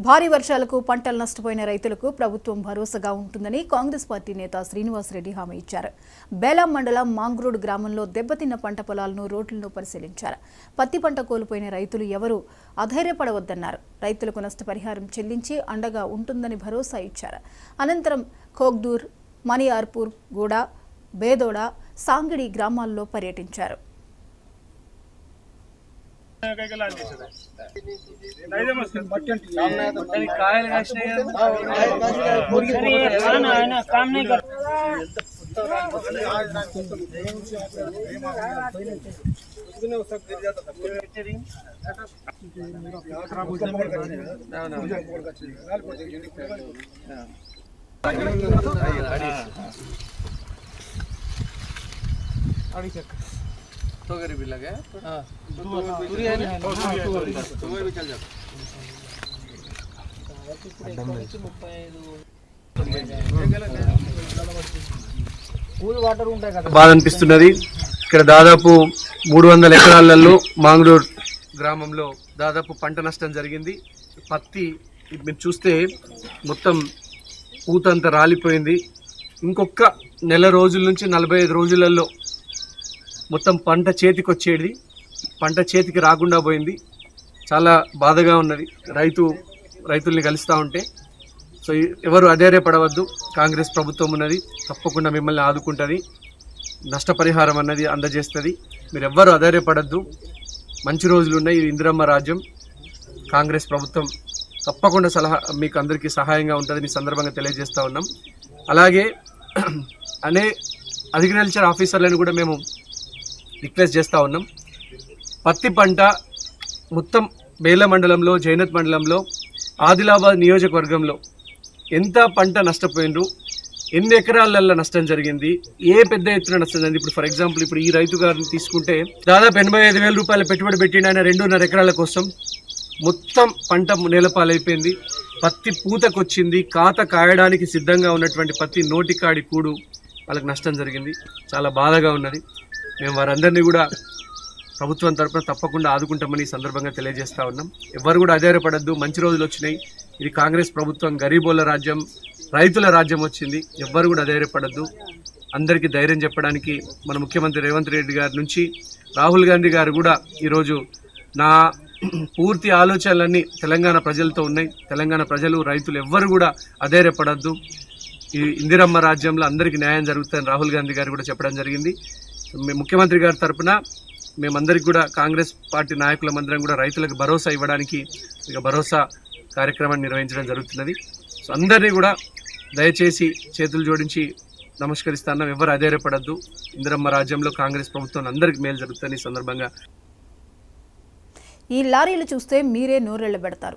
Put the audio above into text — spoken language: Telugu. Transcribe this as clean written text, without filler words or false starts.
భారీ వర్షాలకు పంటలు నష్టపోయిన రైతులకు ప్రభుత్వం భరోసాగా ఉంటుందని కాంగ్రెస్ పార్టీ నేత శ్రీనివాస్ రెడ్డి హామీ ఇచ్చారు. బేలాం మండలం మాంగ్రోడ్ గ్రామంలో దెబ్బతిన్న పంట పొలాలను రోడ్లను పరిశీలించారు. పత్తి పంట కోల్పోయిన రైతులు ఎవరూ అధైర్యపడవద్దన్నారు. రైతులకు నష్టపరిహారం చెల్లించి అండగా ఉంటుందని భరోసా ఇచ్చారు. అనంతరం ఖోగ్దూర్, మణియార్పూర్ గూడ, బేదోడ, సాంగిడి గ్రామాల్లో పర్యటించారు. तो गरीबी लगे బాధ అనిపిస్తున్నది. ఇక్కడ దాదాపు 300 ఎకరాలలో మాంగ్రోడ్ గ్రామంలో దాదాపు పంట నష్టం జరిగింది. పత్తి మీరు చూస్తే మొత్తం పూతంతా రాలిపోయింది. ఇంకొక నెల రోజుల నుంచి 45 రోజులలో మొత్తం పంట చేతికి వచ్చేది, పంట చేతికి రాకుండా పోయింది. చాలా బాధగా ఉన్నది రైతుల్ని కలుస్తూ ఉంటే. సో ఎవరు అధైర్యపడవద్దు, కాంగ్రెస్ ప్రభుత్వం ఉన్నది, తప్పకుండా మిమ్మల్ని ఆదుకుంటుంది, నష్టపరిహారం అన్నది అందజేస్తుంది. మీరు ఎవ్వరు అధైర్యపడద్దు, మంచి రోజులు ఉన్నాయి. ఇది ఇందిరమ్మ రాజ్యం, కాంగ్రెస్ ప్రభుత్వం తప్పకుండా మీకు అందరికీ సహాయంగా ఉంటుందని ఈ సందర్భంగా తెలియజేస్తూ ఉన్నాం. అలాగే అగ్రికల్చర్ ఆఫీసర్లను కూడా మేము రిక్వెస్ట్ చేస్తూ ఉన్నాం. పత్తి పంట మొత్తం బేల మండలంలో, జైనత్ మండలంలో, ఆదిలాబాద్ నియోజకవర్గంలో ఎంత పంట నష్టపోయిండ్రు, ఎన్ని ఎకరాలలో నష్టం జరిగింది, ఏ పెద్ద ఎత్తున నష్టం జరిగింది. ఇప్పుడు ఫర్ ఎగ్జాంపుల్ ఇప్పుడు ఈ రైతు గారిని తీసుకుంటే దాదాపు 85,000 రూపాయల పెట్టుబడి పెట్టిండు ఆయన 2.5 ఎకరాల కోసం. మొత్తం పంట నేలపాలైపోయింది. పత్తి పూతకొచ్చింది, కాత కాయడానికి సిద్ధంగా ఉన్నటువంటి పత్తి నోటికాడి కూడు వాళ్ళకి నష్టం జరిగింది. చాలా బాధగా ఉన్నది. మేము వారందరినీ కూడా ప్రభుత్వం తరఫున తప్పకుండా ఆదుకుంటామని ఈ సందర్భంగా తెలియజేస్తూ ఉన్నాం. ఎవరు కూడా అధైర్యపడద్దు, మంచి రోజులు వచ్చినాయి. ఇది కాంగ్రెస్ ప్రభుత్వం, గరీబోళ్ళ రాజ్యం, రైతుల రాజ్యం వచ్చింది. ఎవ్వరు కూడా అధైర్యపడద్దు. అందరికీ ధైర్యం చెప్పడానికి మన ముఖ్యమంత్రి రేవంత్ రెడ్డి గారి నుంచి రాహుల్ గాంధీ గారు కూడా ఈరోజు నా పూర్తి ఆలోచనలన్నీ తెలంగాణ ప్రజలతో ఉన్నాయి. తెలంగాణ ప్రజలు, రైతులు ఎవ్వరు కూడా అధైర్యపడద్దు. ఈ ఇందిరమ్మ రాజ్యంలో అందరికీ న్యాయం జరుగుతుందని రాహుల్ గాంధీ గారు కూడా చెప్పడం జరిగింది. ముఖ్యమంత్రి గారి తరఫున మేమందరికీ కూడా కాంగ్రెస్ పార్టీ నాయకులమందరం కూడా రైతులకు భరోసా ఇవ్వడానికి ఇక భరోసా కార్యక్రమాన్ని నిర్వహించడం జరుగుతున్నది. సో అందరినీ కూడా దయచేసి చేతులు జోడించి నమస్కరిస్తున్నాం. ఎవరు అధైర్యపడద్దు. ఇందిరమ్మ రాజ్యంలో కాంగ్రెస్ ప్రభుత్వం అందరికీ మేలు జరుగుతుంది. ఈ సందర్భంగా ఈ లారీలు చూస్తే మీరే నోరెళ్లబెడతారు.